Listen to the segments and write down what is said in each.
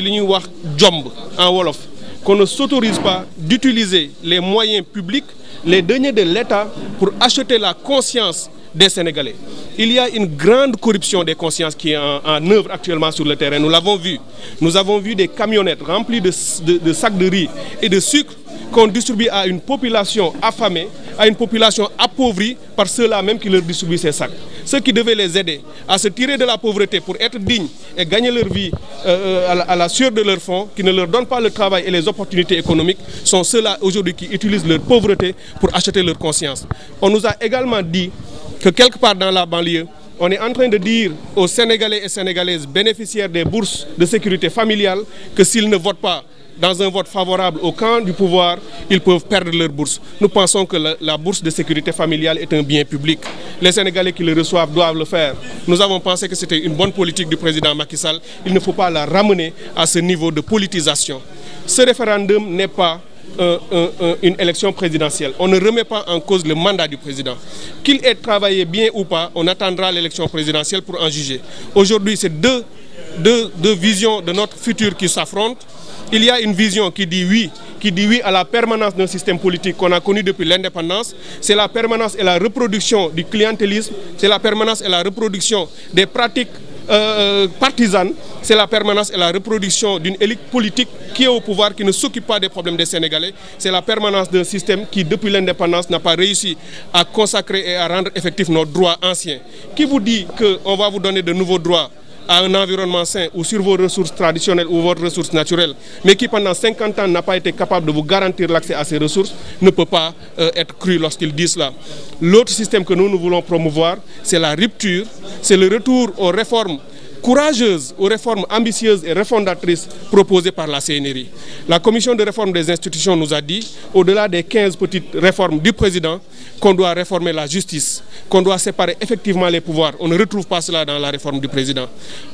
li ñuy wax jomb en wolof qu'on ne s'autorise pas d'utiliser les moyens publics, les deniers de l'État pour acheter la conscience des Sénégalais. Il y a une grande corruption des consciences qui est en œuvre actuellement sur le terrain. Nous l'avons vu. Nous avons vu des camionnettes remplies de sacs de riz et de sucre qu'on distribue à une population affamée, à une population appauvrie par ceux-là même qui leur distribuent ces sacs. Ceux qui devaient les aider à se tirer de la pauvreté pour être dignes et gagner leur vie à la sueur de leur fonds, qui ne leur donnent pas le travail et les opportunités économiques, sont ceux-là aujourd'hui qui utilisent leur pauvreté pour acheter leur conscience. On nous a également dit que quelque part dans la banlieue, on est en train de dire aux Sénégalais et Sénégalaises bénéficiaires des bourses de sécurité familiale que s'ils ne votent pas dans un vote favorable au camp du pouvoir, ils peuvent perdre leur bourse. Nous pensons que la bourse de sécurité familiale est un bien public. Les Sénégalais qui le reçoivent doivent le faire. Nous avons pensé que c'était une bonne politique du président Macky Sall. Il ne faut pas la ramener à ce niveau de politisation. Ce référendum n'est pas une élection présidentielle. On ne remet pas en cause le mandat du président. Qu'il ait travaillé bien ou pas, on attendra l'élection présidentielle pour en juger. Aujourd'hui, c'est deux visions de notre futur qui s'affrontent. Il y a une vision qui dit oui à la permanence d'un système politique qu'on a connu depuis l'indépendance. C'est la permanence et la reproduction du clientélisme, c'est la permanence et la reproduction des pratiques partisanes, c'est la permanence et la reproduction d'une élite politique qui est au pouvoir, qui ne s'occupe pas des problèmes des Sénégalais. C'est la permanence d'un système qui, depuis l'indépendance, n'a pas réussi à consacrer et à rendre effectifs nos droits anciens. Qui vous dit qu'on va vous donner de nouveaux droits à un environnement sain ou sur vos ressources traditionnelles ou vos ressources naturelles, mais qui pendant 50 ans n'a pas été capable de vous garantir l'accès à ces ressources, ne peut pas être cru lorsqu'il dit cela. L'autre système que nous voulons promouvoir, c'est la rupture, c'est le retour aux réformes courageuses, aux réformes ambitieuses et refondatrices proposées par la CNRI. La commission de réforme des institutions nous a dit, au-delà des 15 petites réformes du président, qu'on doit réformer la justice, qu'on doit séparer effectivement les pouvoirs. On ne retrouve pas cela dans la réforme du président.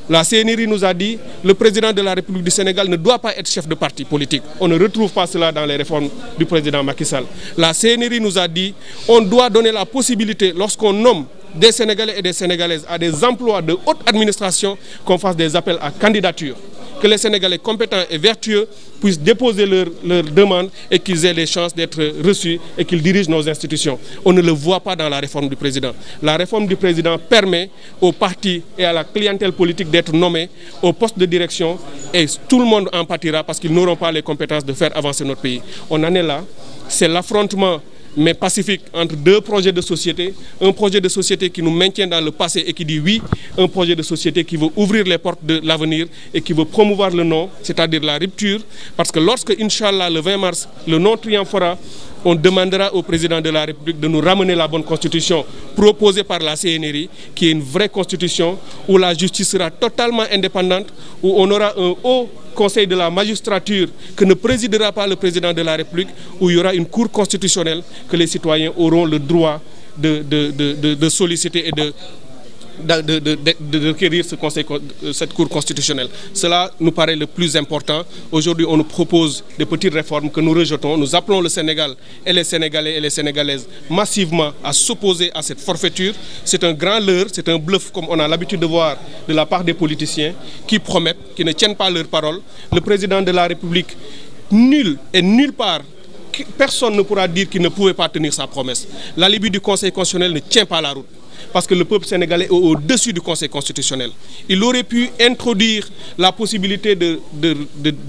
La CNRI nous a dit, le président de la République du Sénégal ne doit pas être chef de parti politique. On ne retrouve pas cela dans les réformes du président Macky Sall. La CNRI nous a dit, on doit donner la possibilité, lorsqu'on nomme des Sénégalais et des Sénégalaises à des emplois de haute administration, qu'on fasse des appels à candidature, que les Sénégalais compétents et vertueux puissent déposer leurs demandes et qu'ils aient les chances d'être reçus et qu'ils dirigent nos institutions. On ne le voit pas dans la réforme du président. La réforme du président permet aux partis et à la clientèle politique d'être nommés au poste de direction et tout le monde en pâtira parce qu'ils n'auront pas les compétences de faire avancer notre pays. On en est là. C'est l'affrontement mais pacifique entre deux projets de société, un projet de société qui nous maintient dans le passé et qui dit oui, un projet de société qui veut ouvrir les portes de l'avenir et qui veut promouvoir le non, c'est-à-dire la rupture, parce que lorsque, Inch'Allah, le 20 mars, le non triomphera, on demandera au président de la République de nous ramener la bonne constitution proposée par la CNRI, qui est une vraie constitution où la justice sera totalement indépendante, où on aura un haut conseil de la magistrature que ne présidera pas le président de la République, où il y aura une cour constitutionnelle que les citoyens auront le droit de solliciter et de requérir cette cour constitutionnelle. Cela nous paraît le plus important. Aujourd'hui, on nous propose des petites réformes que nous rejetons. Nous appelons le Sénégal et les Sénégalais et les Sénégalaises massivement à s'opposer à cette forfaiture. C'est un grand leurre, c'est un bluff comme on a l'habitude de voir de la part des politiciens qui promettent, qui ne tiennent pas leurs paroles. Le président de la République, nulle part, personne ne pourra dire qu'il ne pouvait pas tenir sa promesse. L'alibi du Conseil constitutionnel ne tient pas la route. Parce que le peuple sénégalais est au-dessus du Conseil constitutionnel. Il aurait pu introduire la possibilité de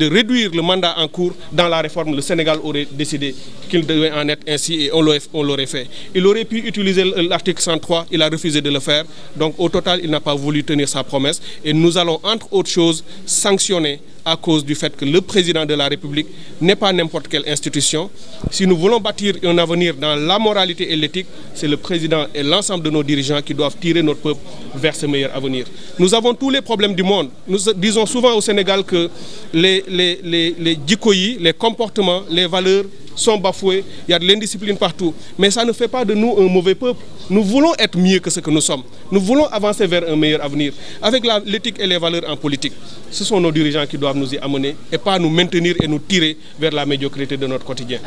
réduire le mandat en cours dans la réforme. Le Sénégal aurait décidé qu'il devait en être ainsi et on l'aurait fait. Il aurait pu utiliser l'article 103, il a refusé de le faire. Donc au total, il n'a pas voulu tenir sa promesse. Et nous allons, entre autres choses, sanctionner à cause du fait que le président de la République n'est pas n'importe quelle institution. Si nous voulons bâtir un avenir dans la moralité et l'éthique, c'est le président et l'ensemble de nos dirigeants qui doivent tirer notre peuple vers ce meilleur avenir. Nous avons tous les problèmes du monde. Nous disons souvent au Sénégal que les djikoyi, les comportements, les valeurs sont bafoués, il y a de l'indiscipline partout. Mais ça ne fait pas de nous un mauvais peuple. Nous voulons être mieux que ce que nous sommes. Nous voulons avancer vers un meilleur avenir. Avec l'éthique et les valeurs en politique, ce sont nos dirigeants qui doivent nous y amener et pas nous maintenir et nous tirer vers la médiocrité de notre quotidien.